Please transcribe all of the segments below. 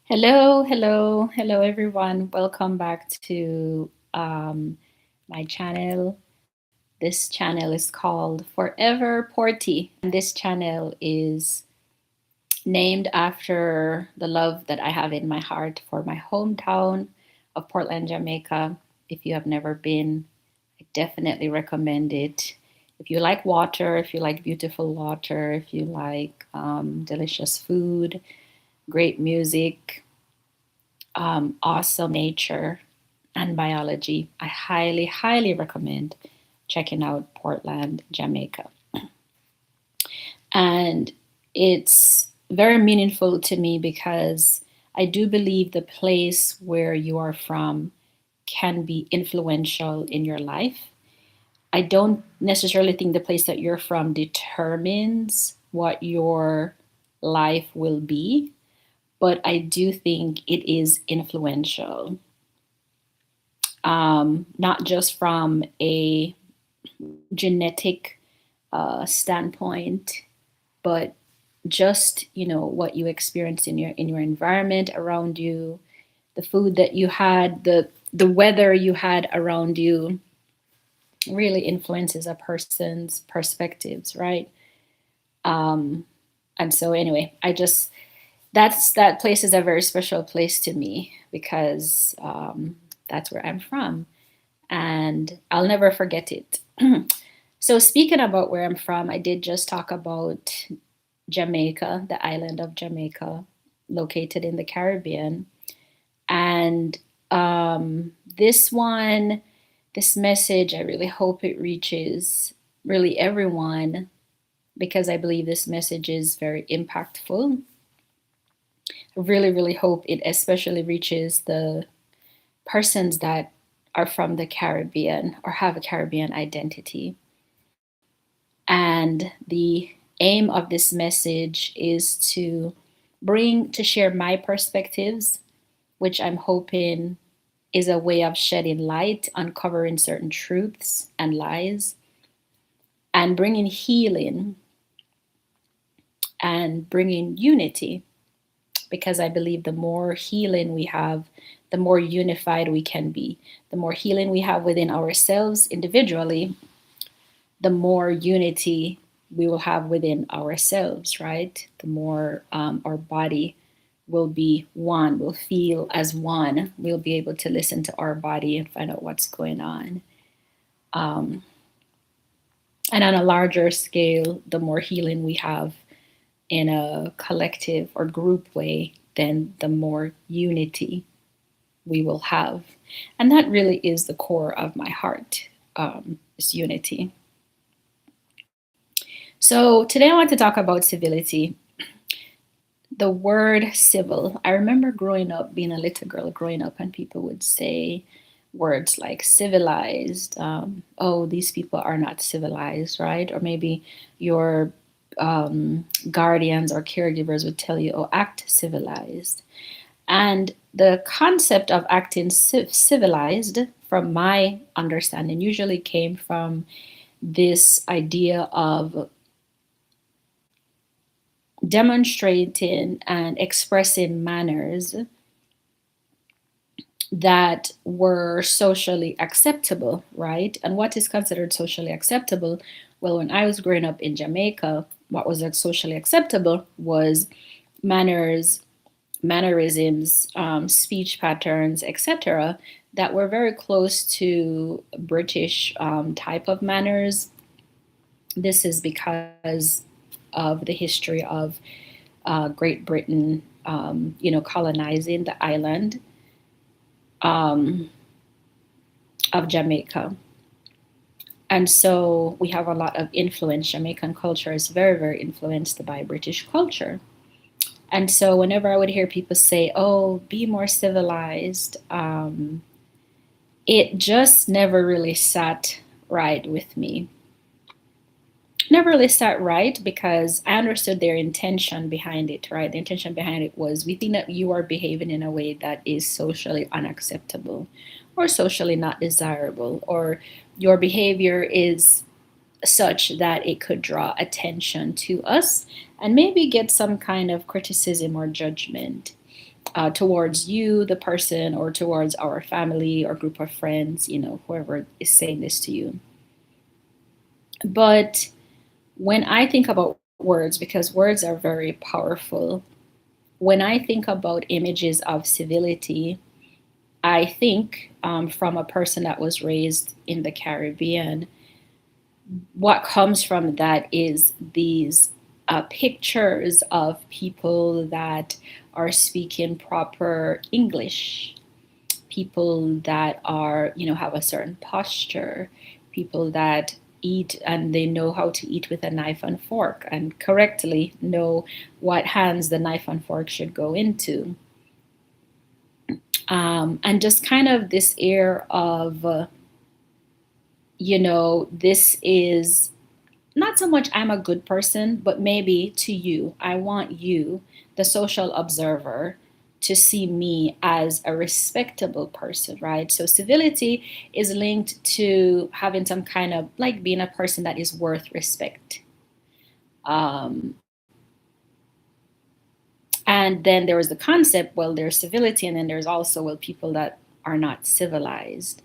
Hello, hello, hello, everyone. Welcome back to my channel. This channel is called Forever Porty, and this channel is named after the love that I have in my heart for my hometown of Portland, Jamaica. If you have never been, I definitely recommend it. If you like water, if you like beautiful water, if you like delicious food, great music, awesome nature and biology, I highly, highly recommend checking out Portland, Jamaica. And it's very meaningful to me because I do believe the place where you are from can be influential in your life. I don't necessarily think the place that you're from determines what your life will be, but I do think it is influential. Not just from a genetic standpoint, but just what you experience in your environment around you, the food that you had, the weather you had around you, really influences a person's perspectives, right? Um, and so anyway, that place is a very special place to me because that's where I'm from, and I'll never forget it. So, speaking about where I'm from, I did just talk about Jamaica, the island of Jamaica, located in the Caribbean. And this one, this message, I really hope it reaches really everyone because I believe this message is very impactful. I really, really hope it especially reaches the persons that are from the Caribbean or have a Caribbean identity. And the aim of this message is to share my perspectives, which I'm hoping is a way of shedding light, uncovering certain truths and lies, and bringing healing and bringing unity. Because I believe the more healing we have, the more unified we can be. The more healing we have within ourselves individually, the more unity we will have within ourselves, right? The more our body will be one, will feel as one. We'll be able to listen to our body and find out what's going on. Um, and on a larger scale, the more healing we have in a collective or group way, then the more unity we will have. And that really is the core of my heart, is unity. So today I want to talk about civility. The word civil. I remember growing up, being a little girl growing up, and people would say words like civilized. Oh, these people are not civilized, right? Or maybe your guardians or caregivers would tell you, oh, act civilized. And the concept of acting civilized, from my understanding, usually came from this idea of demonstrating and expressing manners that were socially acceptable, right? And what is considered socially acceptable? Well, when I was growing up in Jamaica, what was socially acceptable was manners, mannerisms, speech patterns, etc., that were very close to British type of manners. This is because of the history of Great Britain, colonizing the island um, of Jamaica. And so we have a lot of influence. Jamaican culture is very, very influenced by British culture. And so whenever I would hear people say, oh, be more civilized, it just never really sat right with me. Never really sat right because I understood their intention behind it, right? The intention behind it was we think that you are behaving in a way that is socially unacceptable or socially not desirable, or your behavior is such that it could draw attention to us and maybe get some kind of criticism or judgment. towards you, the person, or towards our family or group of friends, whoever is saying this to you. But when I think about words, because words are very powerful, when I think about images of civility, I think from a person that was raised in the Caribbean, what comes from that is these pictures of people that are speaking proper English, people that are, have a certain posture, people that eat and they know how to eat with a knife and fork and correctly know what hands the knife and fork should go into. And just kind of this air of, this is not so much I'm a good person, but maybe to you, I want you, the social observer, to see me as a respectable person, right? So civility is linked to having some kind of like being a person that is worth respect. Um, and then there was the concept, well, there's civility, and then there's also, well, people that are not civilized.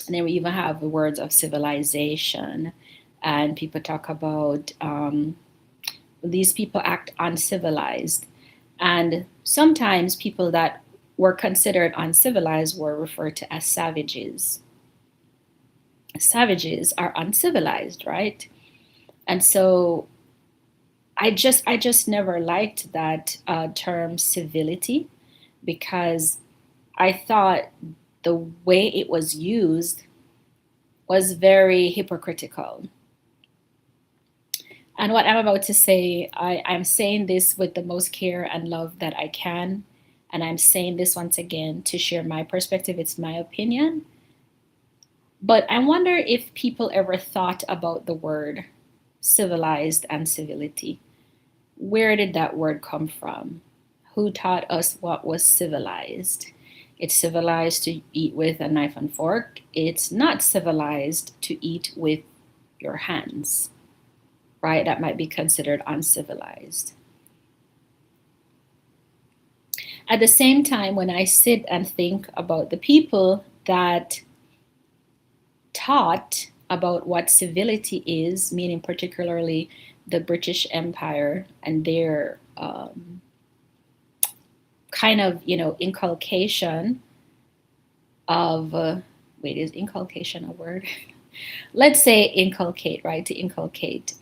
And then we even have the words of civilization, and people talk about these people act uncivilized. And sometimes people that were considered uncivilized were referred to as savages. Savages are uncivilized, right? And so I just never liked that term civility, because I thought the way it was used was very hypocritical. And what I'm about to say, I'm saying this with the most care and love that I can. And I'm saying this once again to share my perspective. It's my opinion. But I wonder if people ever thought about the word civilized and civility. Where did that word come from? Who taught us what was civilized? It's civilized to eat with a knife and fork. It's not civilized to eat with your hands, right? That might be considered uncivilized. At the same time, when I sit and think about the people that taught about what civility is, meaning particularly the British Empire and their kind of, inculcation of, wait, is inculcation a word? Let's say inculcate, right? To inculcate.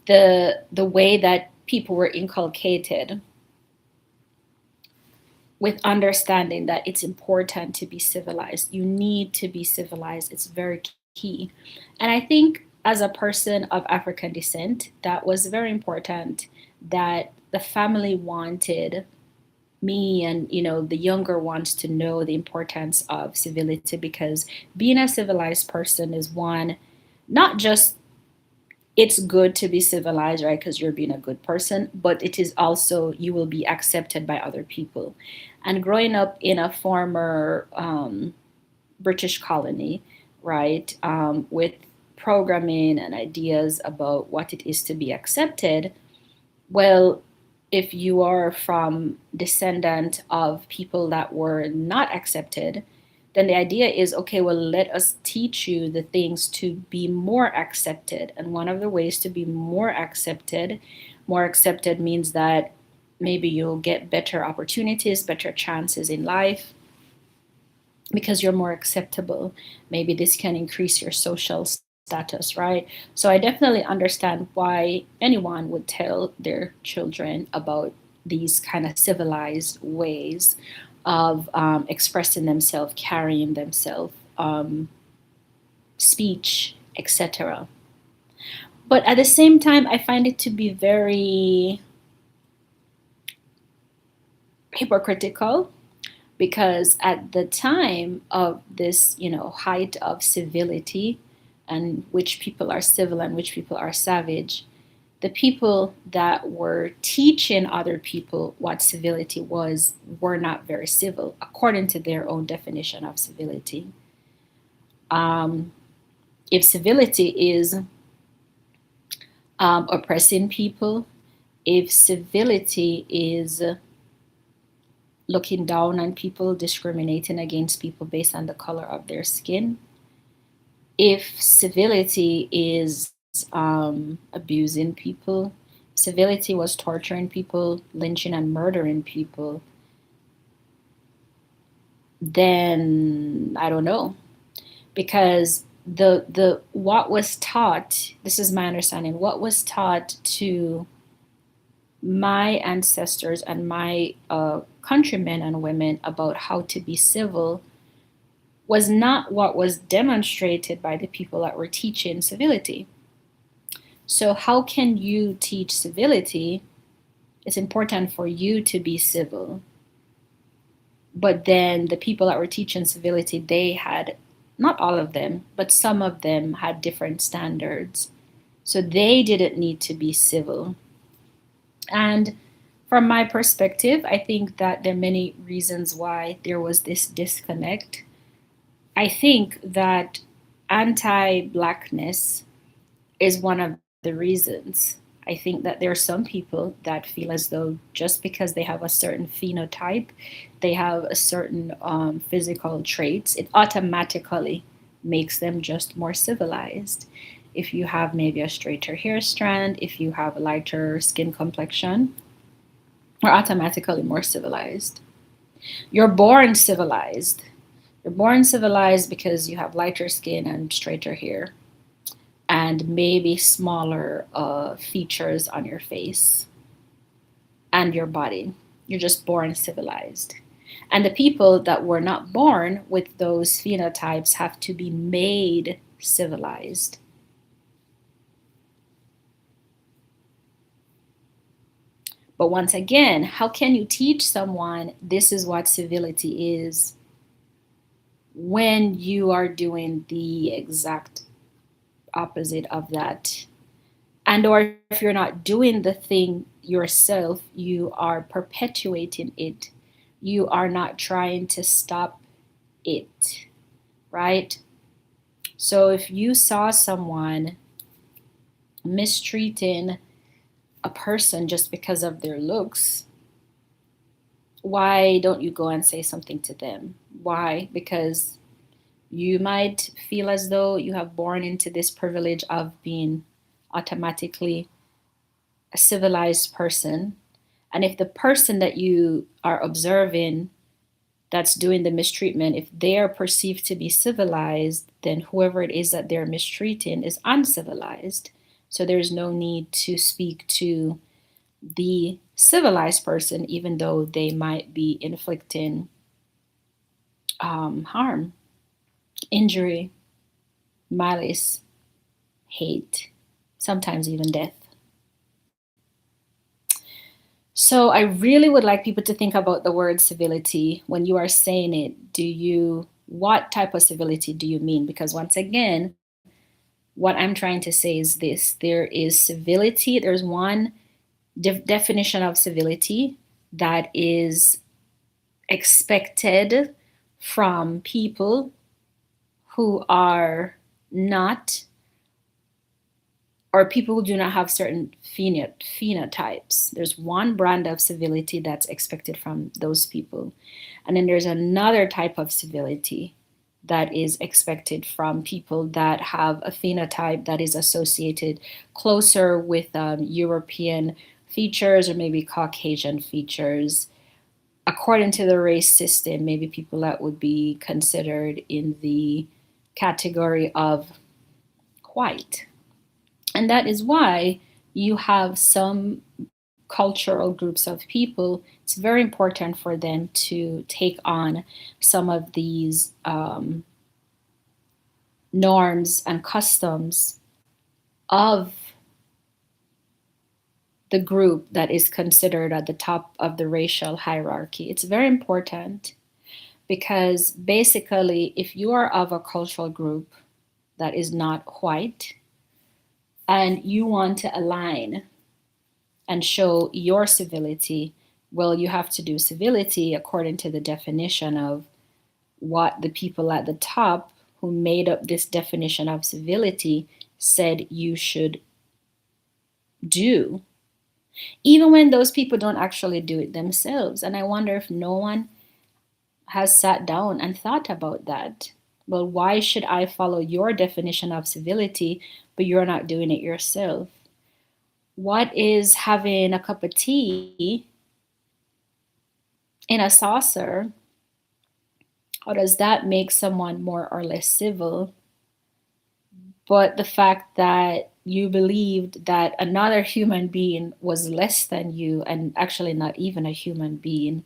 The way that people were inculcated with understanding that it's important to be civilized. You need to be civilized. It's very key. And I think as a person of African descent, that was very important, that the family wanted me and the younger ones to know the importance of civility, because being a civilized person is one, not just it's good to be civilized, right? Because you're being a good person, but it is also you will be accepted by other people. And growing up in a former British colony, right, with programming and ideas about what it is to be accepted, well, if you are from descendant of people that were not accepted, then the idea is, okay, well, let us teach you the things to be more accepted. And one of the ways to be more accepted means that maybe you'll get better opportunities, better chances in life because you're more acceptable. Maybe this can increase your social status, right? So I definitely understand why anyone would tell their children about these kind of civilized ways of expressing themselves, carrying themselves, speech, etc. But at the same time, I find it to be very hypocritical, because at the time of this, height of civility, and which people are civil and which people are savage, the people that were teaching other people what civility was were not very civil, according to their own definition of civility. Um, if civility is oppressing people, if civility is looking down on people, discriminating against people based on the color of their skin. If civility is abusing people, civility was torturing people, lynching and murdering people, then I don't know. Because the what was taught, this is my understanding, what was taught to my ancestors and my countrymen and women about how to be civil was not what was demonstrated by the people that were teaching civility. So, how can you teach civility? It's important for you to be civil. But then the people that were teaching civility, they had, not all of them, but some of them had different standards. So they didn't need to be civil. And from my perspective, I think that there are many reasons why there was this disconnect. I think that anti Blackness is one of the reasons. I think that there are some people that feel as though just because they have a certain phenotype, they have a certain physical traits, it automatically makes them just more civilized. If you have maybe a straighter hair strand, if you have a lighter skin complexion, you're automatically more civilized. You're born civilized. You're born civilized because you have lighter skin and straighter hair and maybe smaller features on your face and your body. You're just born civilized. And the people that were not born with those phenotypes have to be made civilized. But once again, how can you teach someone this is what civility is when you are doing the exact opposite of that? And or if you're not doing the thing yourself, you are perpetuating it. You are not trying to stop it, right? So if you saw someone mistreating a person just because of their looks, why don't you go and say something to them? Why? Because you might feel as though you have born into this privilege of being automatically a civilized person. And if the person that you are observing that's doing the mistreatment, if they are perceived to be civilized, then whoever it is that they're mistreating is uncivilized. So there's no need to speak to the civilized person, even though they might be inflicting harm, injury, malice, hate, sometimes even death. So I really would like people to think about the word civility. When you are saying it, what type of civility do you mean? Because once again, what I'm trying to say is this: there is civility, there's one definition of civility that is expected from people who are not, or people who do not have certain phenotypes. There's one brand of civility that's expected from those people. And then there's another type of civility that is expected from people that have a phenotype that is associated closer with European features or maybe Caucasian features. According to the race system, maybe people that would be considered in the category of white. And that is why you have some cultural groups of people, it's very important for them to take on some of these norms and customs of the group that is considered at the top of the racial hierarchy. It's very important because basically, if you are of a cultural group that is not white and you want to align and show your civility, well, you have to do civility according to the definition of what the people at the top who made up this definition of civility said you should do. even when those people don't actually do it themselves. And I wonder if no one has sat down and thought about that. Well, why should I follow your definition of civility, but you're not doing it yourself? What is having a cup of tea in a saucer? How does that make someone more or less civil? But the fact that you believed that another human being was less than you and actually not even a human being,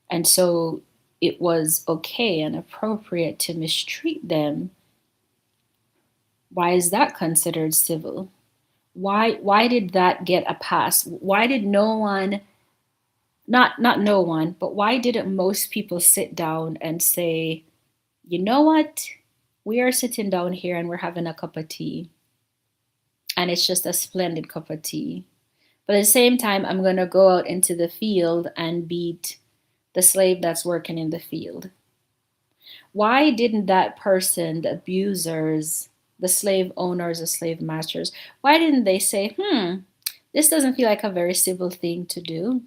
and so it was okay and appropriate to mistreat them, why is that considered civil? Why did that get a pass? Why did no one, not no one, but why didn't most people sit down and say, you know what? We are sitting down here and we're having a cup of tea, and it's just a splendid cup of tea. But at the same time, I'm going to go out into the field and beat the slave that's working in the field. Why didn't that person, the abusers, the slave owners, the slave masters, why didn't they say, this doesn't feel like a very civil thing to do?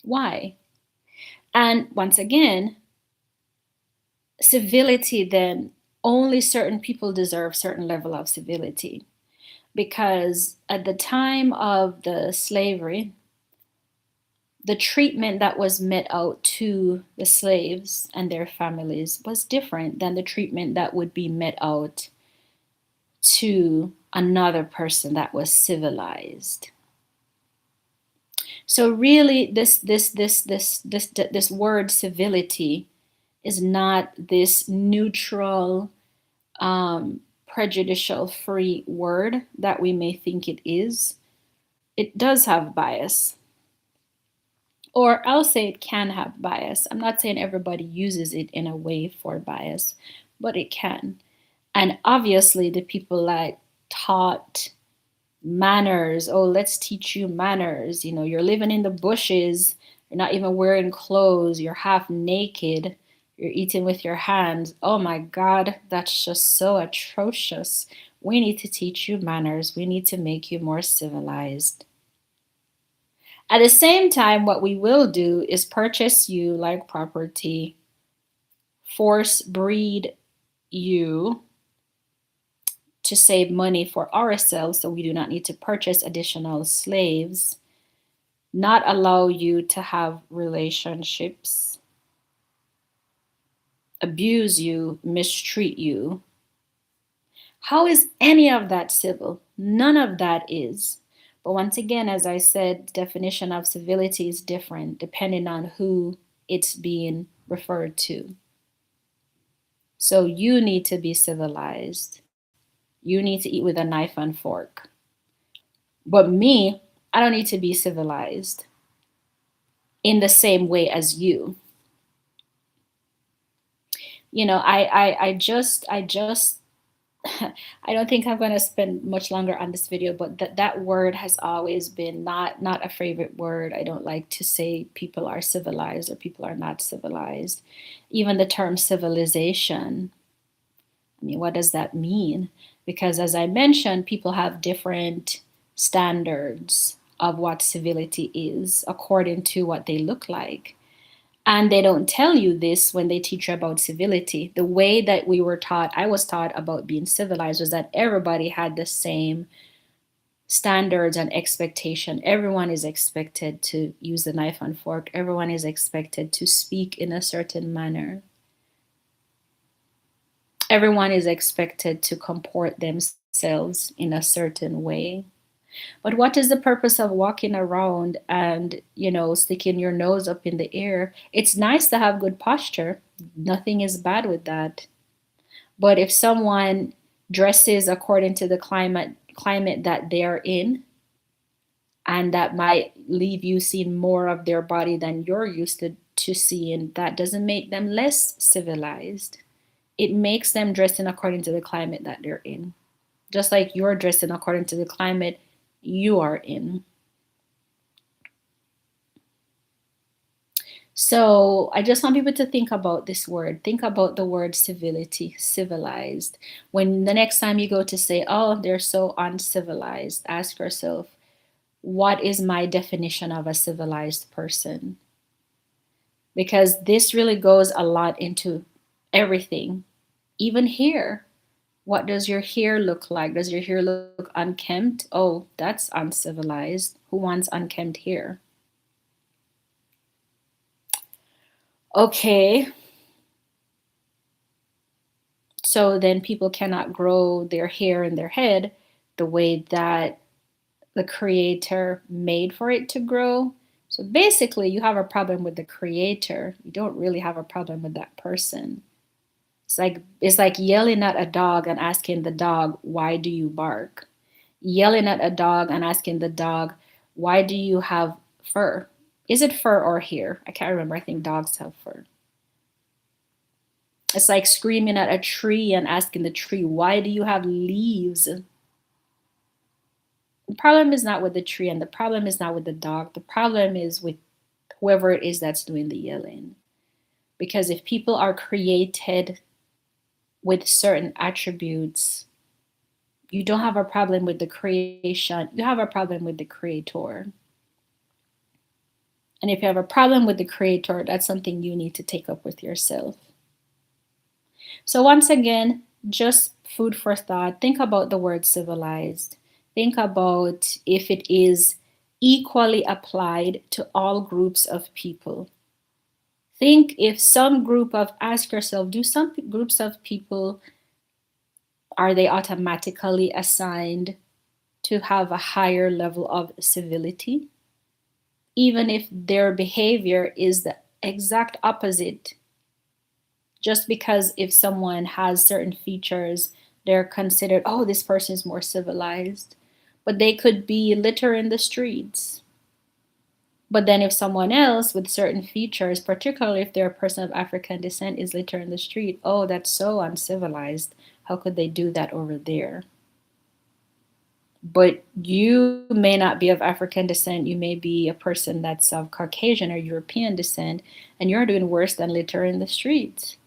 Why? And once again, civility then, only certain people deserve certain level of civility. Because at the time of the slavery, the treatment that was met out to the slaves and their families was different than the treatment that would be met out to another person that was civilized. So really, this word civility is not this neutral, prejudicial free word that we may think it is. It does have bias, or I'll say it can have bias. I'm not saying everybody uses it in a way for bias, but it can. And obviously, the people that taught manners, oh, let's teach you manners. You know, you're living in the bushes, you're not even wearing clothes, you're half naked, you're eating with your hands. Oh my God, that's just so atrocious. We need to teach you manners, we need to make you more civilized. At the same time, what we will do is purchase you like property, force breed you to save money for ourselves so we do not need to purchase additional slaves, not allow you to have relationships, abuse you, mistreat you. How is any of that civil? None of that is. But once again, as I said, definition of civility is different depending on who it's being referred to. So you need to be civilized. You need to eat with a knife and fork. But me, I don't need to be civilized in the same way as you. You know, I just I don't think I'm going to spend much longer on this video, but that word has always been not a favorite word. I don't like to say people are civilized or people are not civilized. Even the term civilization, I mean, what does that mean? Because as I mentioned, people have different standards of what civility is according to what they look like. And they don't tell you this when they teach you about civility. The way that we were taught, I was taught about being civilized, was that everybody had the same standards and expectation. Everyone is expected to use the knife and fork. Everyone is expected to speak in a certain manner. Everyone is expected to comport themselves in a certain way. But what is the purpose of walking around and, sticking your nose up in the air? It's nice to have good posture. Nothing is bad with that. But if someone dresses according to the climate that they are in, and that might leave you seeing more of their body than you're used to seeing, that doesn't make them less civilized. It makes them dressing according to the climate that they're in. Just like you're dressing according to the climate you are in. So I just want people to think about this word. Think about the word civility, civilized. When the next time you go to say, oh, they're so uncivilized, ask yourself, what is my definition of a civilized person? Because this really goes a lot into everything, even hair. What does your hair look like? Does your hair look unkempt? Oh, that's uncivilized. Who wants unkempt hair? Okay, so then people cannot grow their hair in their head the way that the creator made for it to grow. So basically, you have a problem with the creator. You don't really have a problem with that person. It's like yelling at a dog and asking the dog, "Why do you bark?" Yelling at a dog and asking the dog, "Why do you have fur?" Is it fur or hair? I can't remember. I think dogs have fur. It's like screaming at a tree and asking the tree, "Why do you have leaves?" The problem is not with the tree and the problem is not with the dog. The problem is with whoever it is that's doing the yelling. Because if people are created with certain attributes, you don't have a problem with the creation, you have a problem with the creator. And if you have a problem with the creator, that's something you need to take up with yourself. So, once again, just food for thought. Think about the word civilized. Think about if it is equally applied to all groups of people. Think if some group of, ask yourself, do some groups of people, are they automatically assigned to have a higher level of civility? Even if their behavior is the exact opposite, just because if someone has certain features, they're considered, oh, this person is more civilized. But they could be litter in the streets. But then if someone else with certain features, particularly if they're a person of African descent, is litter in the street, oh, that's so uncivilized. How could they do that over there? But you may not be of African descent. You may be a person that's of Caucasian or European descent, and you're doing worse than litter in the streets.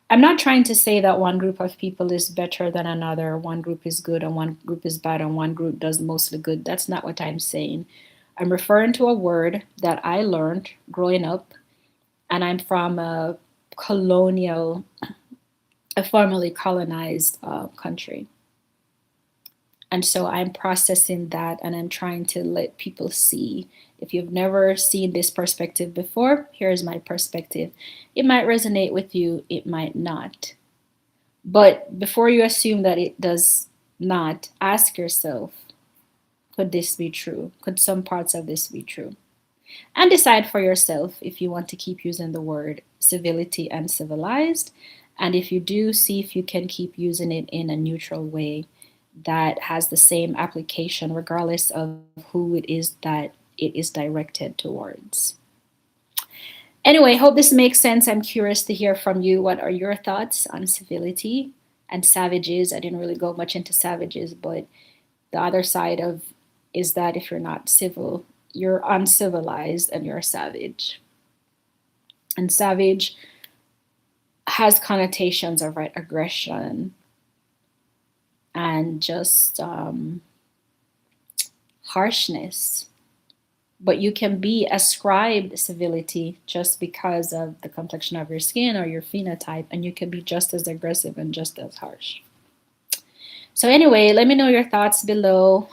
I'm not trying to say that one group of people is better than another, one group is good and one group is bad and one group does mostly good. That's not what I'm saying. I'm referring to a word that I learned growing up, and I'm from a colonial, a formerly colonized country. And so I'm processing that and I'm trying to let people see. If you've never seen this perspective before, here's my perspective. It might resonate with you, it might not. But before you assume that it does not, ask yourself, could this be true? Could some parts of this be true? And decide for yourself if you want to keep using the word civility and civilized. And if you do, see if you can keep using it in a neutral way that has the same application regardless of who it is that it is directed towards. Anyway, hope this makes sense. I'm curious to hear from you. What are your thoughts on civility and savages? I didn't really go much into savages, but the other side of is that if you're not civil, you're uncivilized and you're a savage. And savage has connotations of right aggression and just harshness. But you can be ascribed civility just because of the complexion of your skin or your phenotype, and you can be just as aggressive and just as harsh. So anyway, let me know your thoughts below.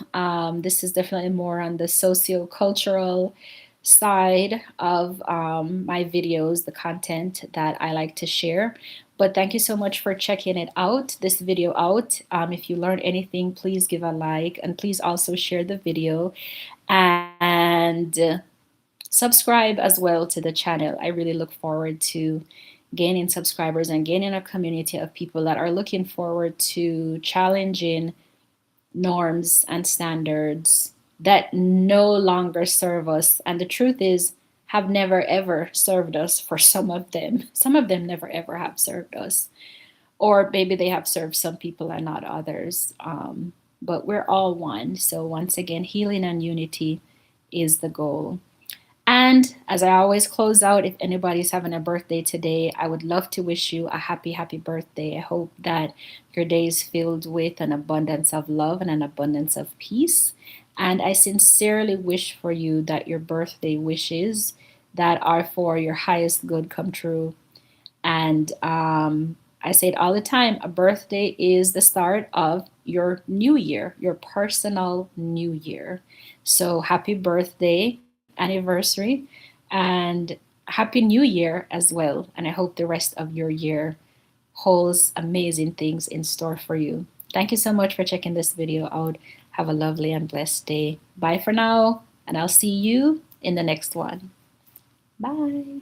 This is definitely more on the socio-cultural side of my videos, the content that I like to share. But thank you so much for checking it out, this video out. If you learned anything, please give a like and please also share the video and subscribe as well to the channel. I really look forward to gaining subscribers and gaining a community of people that are looking forward to challenging norms and standards that no longer serve us. And the truth is, have never ever served us for some of them. Some of them never ever have served us. Or maybe they have served some people and not others. But we're all one. So once again, healing and unity is the goal. And as I always close out, if anybody's having a birthday today, I would love to wish you a happy, happy birthday. I hope that your day is filled with an abundance of love and an abundance of peace. And I sincerely wish for you that your birthday wishes that are for your highest good come true. And I say it all the time, a birthday is the start of your new year, your personal new year. So happy birthday, anniversary, and happy new year as well. And I hope the rest of your year holds amazing things in store for you. Thank you so much for checking this video out. Have a lovely and blessed day. Bye for now, and I'll see you in the next one. Bye.